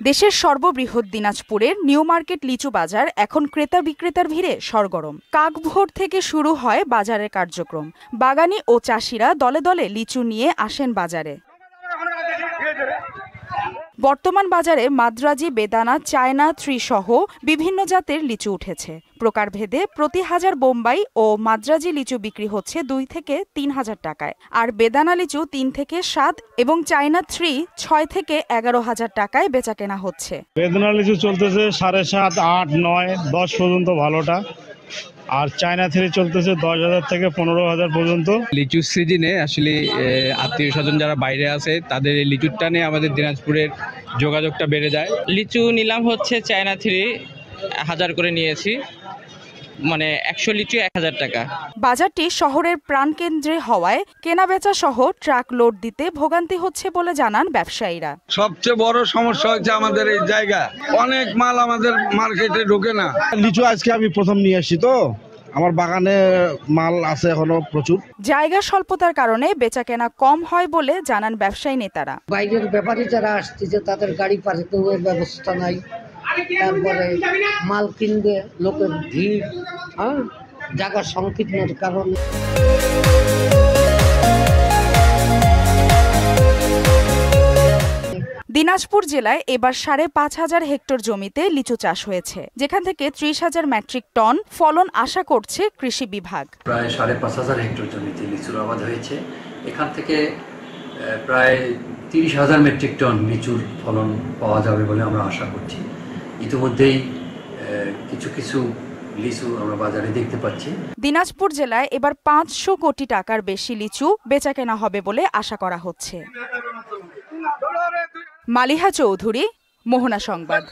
দেশের সর্ববৃহৎ দিনাজপুরের নিউ মার্কেট লিচু বাজার এখন ক্রেতা বিক্রেতার ভিড়ে সরগরম। কাকভোর থেকে শুরু হয় বাজারের কার্যক্রম। বাগানী ও চাষিরা দলে দলে লিচু নিয়ে আসেন বাজারে। বর্তমান বাজারে মাদ্রাজি, বেদানা, চায়না 3 সহ বিভিন্ন জাতের লিচু উঠেছে। প্রকারভেদে প্রতি হাজার বোম্বাই ও মাদ্রাজি লিচু বিক্রি হচ্ছে 2 থেকে 3 হাজার টাকায়, আর বেদানা লিচু 3 থেকে 7 এবং চায়না 3 6 থেকে 11 হাজার টাকায় বেচাকেনা হচ্ছে। বেদানা লিচু চলতেছে 7.5, 8, 9, 10 পর্যন্ত ভালোটা, আর চায়না 3 চলতেছে 10,000 থেকে 15,000 পর্যন্ত। লিচুর সিজনে আসলে আত্মীয় স্বজন যারা বাইরে আছে তাদের এই লিচুর টানে আমাদের দিনাজপুরের যোগাযোগটা বেড়ে যায়। লিচু নিলাম হচ্ছে চায়না 3 1000 করে নিয়েছি, মানে 100 লিচু 1000 টাকা। বাজারটি শহরের প্রাণকেন্দ্রে হওয়ায় কেনাবেচা সহ ট্রাক লোড দিতে ভোগান্তি হচ্ছে বলে জানান ব্যবসায়ীরা। সবচেয়ে বড় সমস্যা হচ্ছে আমাদের এই জায়গা, অনেক মাল আমাদের মার্কেটে ঢোকে না। লিচু আজকে আমি প্রথম নিয়ে আসছি, তো আমার বাগানে মাল আছে এখনো প্রচুর। জায়গা স্বল্পতার কারণে বেচাকেনা কম হয় বলে জানান ব্যবসায়ী নেতারা। বাইরের ব্যাপারী যারা আসতেছে তাদের গাড়ি পার্কিংয়ের ব্যবস্থা নাই, তারপরে মাল কিনবে লোকের ভিড়, জায়গা সংকীর্ণের কারণে। দিনাজপুর জেলায় এবার 5,500 হেক্টর জমিতে লিচু চাষ হয়েছে, যেখান থেকে 30,000 মেট্রিক টন ফলন আশা করছে কৃষি বিভাগ। প্রায় 5,500 হেক্টর জমিতে লিচুর আবাদ হয়েছে। এখান থেকে প্রায় 30,000 মেট্রিক টন লিচুর ফলন পাওয়া যাবে বলে আমরা আশা করছি। ইতিমধ্যেই কিছু লিচু আমরা বাজারে দেখতে পাচ্ছি। দিনাজপুর জেলায় এবার 500 কোটি টাকার বেশি লিচু বেচাকেনা হবে বলে আশা করা হচ্ছে। মালিহা চৌধুরী, মোহনা সংবাদ।